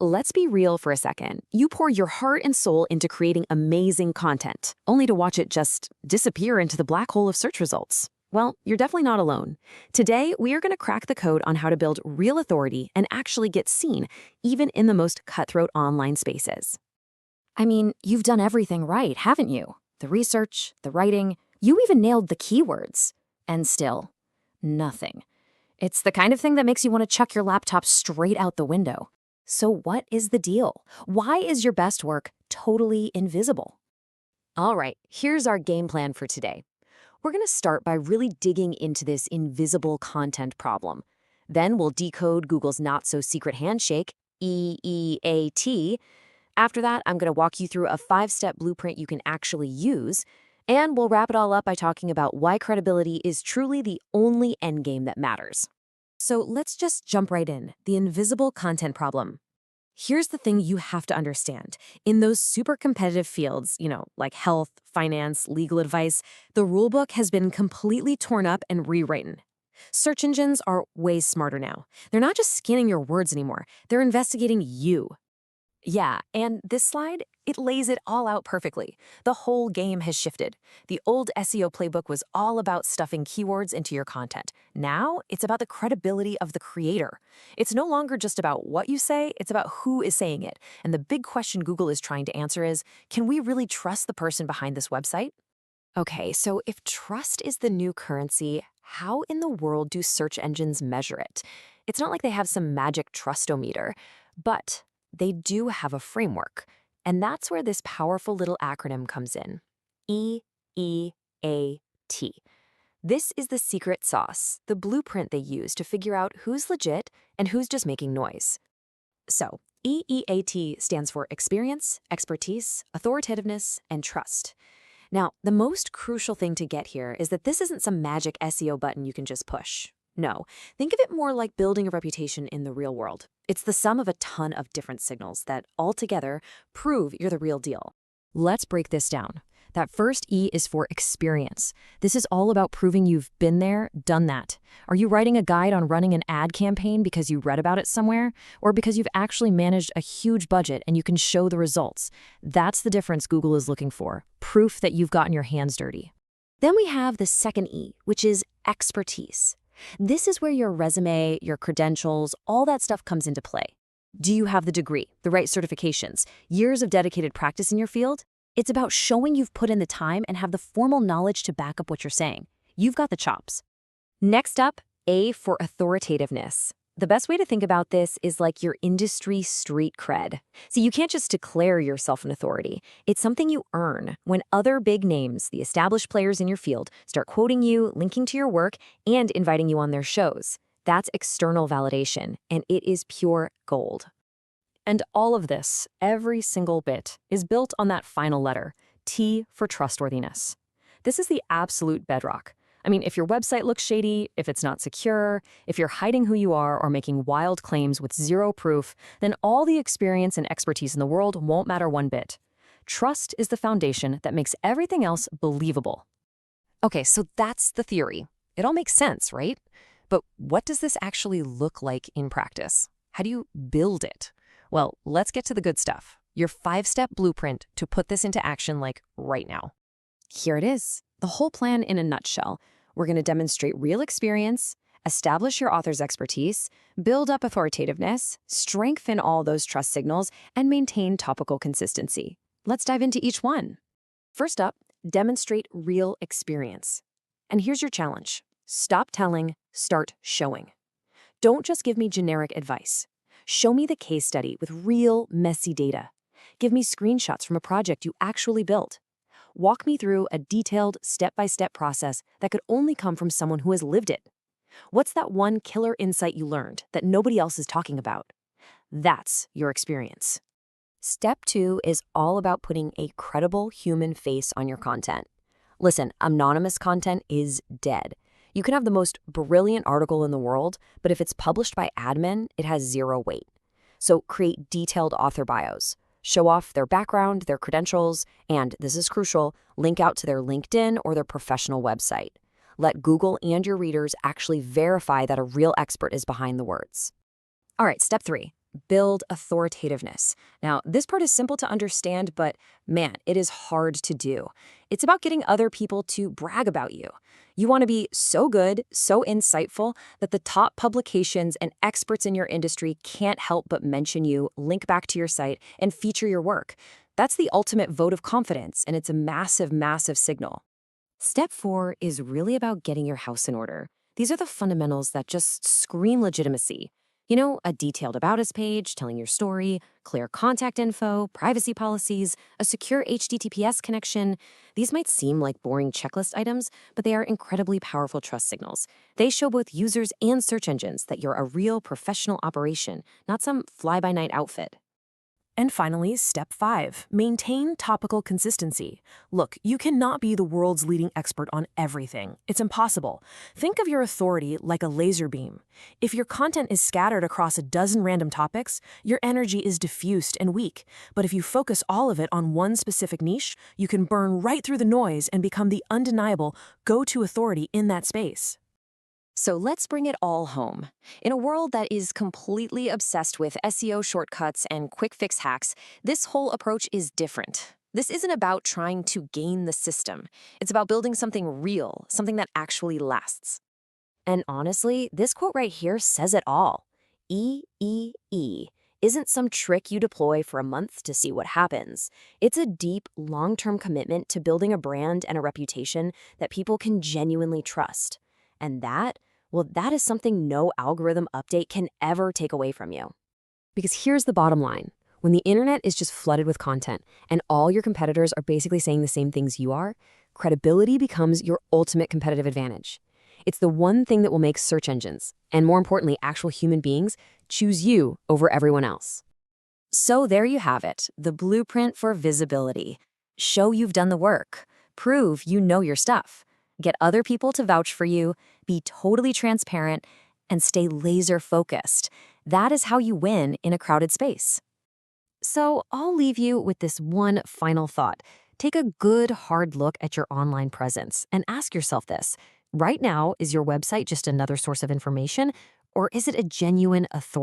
Let's be real for a second. You pour your heart and soul into creating amazing content, only to watch it just disappear into the black hole of search results. Well, you're definitely not alone. Today, we are going to crack the code on how to build real authority and actually get seen, even in the most cutthroat online spaces. I mean, you've done everything right, haven't you? The research, the writing, you even nailed the keywords. And still, nothing. It's the kind of thing that makes you want to chuck your laptop straight out the window. So what is the deal? Why is your best work totally invisible? All right, here's our game plan for today. We're going to start by really digging into this invisible content problem. Then we'll decode Google's not-so-secret handshake, EEAT. After that, I'm going to walk you through a 5-step blueprint you can actually use. And we'll wrap it all up by talking about why credibility is truly the only endgame that matters. So let's just jump right in. The invisible content problem. Here's the thing you have to understand. In those super competitive fields, like health, finance, legal advice, the rulebook has been completely torn up and rewritten. Search engines are way smarter now. They're not just scanning your words anymore. They're investigating you. Yeah, and this slide, it lays it all out perfectly. The whole game has shifted. The old SEO playbook was all about stuffing keywords into your content. Now, it's about the credibility of the creator. It's no longer just about what you say, it's about who is saying it. And the big question Google is trying to answer is, can we really trust the person behind this website? Okay, so if trust is the new currency, how in the world do search engines measure it? It's not like they have some magic trustometer, but they do have a framework, and that's where this powerful little acronym comes in. EEAT. This is the secret sauce, the blueprint they use to figure out who's legit and who's just making noise. So, EEAT stands for experience, expertise, authoritativeness, and trust. Now, the most crucial thing to get here is that this isn't some magic SEO button you can just push. No, think of it more like building a reputation in the real world. It's the sum of a ton of different signals that, all together, prove you're the real deal. Let's break this down. That first E is for experience. This is all about proving you've been there, done that. Are you writing a guide on running an ad campaign because you read about it somewhere? Or because you've actually managed a huge budget and you can show the results? That's the difference Google is looking for. Proof that you've gotten your hands dirty. Then we have the second E, which is expertise. This is where your resume, your credentials, all that stuff comes into play. Do you have the degree, the right certifications, years of dedicated practice in your field? It's about showing you've put in the time and have the formal knowledge to back up what you're saying. You've got the chops. Next up, A for authoritativeness. The best way to think about this is like your industry street cred. See, you can't just declare yourself an authority. It's something you earn when other big names, the established players in your field, start quoting you, linking to your work, and inviting you on their shows. That's external validation, and it is pure gold. And all of this, every single bit, is built on that final letter, T for trustworthiness. This is the absolute bedrock. I mean, if your website looks shady, if it's not secure, if you're hiding who you are or making wild claims with zero proof, then all the experience and expertise in the world won't matter one bit. Trust is the foundation that makes everything else believable. Okay, so that's the theory. It all makes sense, right? But what does this actually look like in practice? How do you build it? Well, let's get to the good stuff. Your 5-step blueprint to put this into action like right now. Here it is. The whole plan in a nutshell. We're going to demonstrate real experience, establish your author's expertise, build up authoritativeness, strengthen all those trust signals, and maintain topical consistency. Let's dive into each one. First up, demonstrate real experience. And here's your challenge. Stop telling, start showing. Don't just give me generic advice. Show me the case study with real, messy data. Give me screenshots from a project you actually built. Walk me through a detailed, step-by-step process that could only come from someone who has lived it. What's that one killer insight you learned that nobody else is talking about? That's your experience. Step 2 is all about putting a credible human face on your content. Listen, anonymous content is dead. You can have the most brilliant article in the world, but if it's published by admin, it has zero weight. So create detailed author bios. Show off their background, their credentials, and, this is crucial, link out to their LinkedIn or their professional website. Let Google and your readers actually verify that a real expert is behind the words. All right, step 3, build authoritativeness. Now, this part is simple to understand, but man, it is hard to do. It's about getting other people to brag about you. You want to be so good, so insightful, that the top publications and experts in your industry can't help but mention you, link back to your site, and feature your work. That's the ultimate vote of confidence, and it's a massive, massive signal. Step 4 is really about getting your house in order. These are the fundamentals that just scream legitimacy. You know, a detailed About Us page, telling your story, clear contact info, privacy policies, a secure HTTPS connection. These might seem like boring checklist items, but they are incredibly powerful trust signals. They show both users and search engines that you're a real professional operation, not some fly-by-night outfit. And finally, step 5, maintain topical consistency. Look, you cannot be the world's leading expert on everything. It's impossible. Think of your authority like a laser beam. If your content is scattered across a dozen random topics, your energy is diffused and weak. But if you focus all of it on one specific niche, you can burn right through the noise and become the undeniable go-to authority in that space. So let's bring it all home. In a world that is completely obsessed with SEO shortcuts and quick fix hacks, this whole approach is different. This isn't about trying to game the system. It's about building something real, something that actually lasts. And honestly, this quote right here says it all. EEE isn't some trick you deploy for a month to see what happens. It's a deep, long-term commitment to building a brand and a reputation that people can genuinely trust. And that is something no algorithm update can ever take away from you. Because here's the bottom line. When the internet is just flooded with content and all your competitors are basically saying the same things you are, credibility becomes your ultimate competitive advantage. It's the one thing that will make search engines, and more importantly, actual human beings, choose you over everyone else. So there you have it, the blueprint for visibility. Show you've done the work. Prove you know your stuff. Get other people to vouch for you, be totally transparent, and stay laser focused. That is how you win in a crowded space. So I'll leave you with this one final thought. Take a good, hard look at your online presence and ask yourself this. Right now, is your website just another source of information, or is it a genuine authority?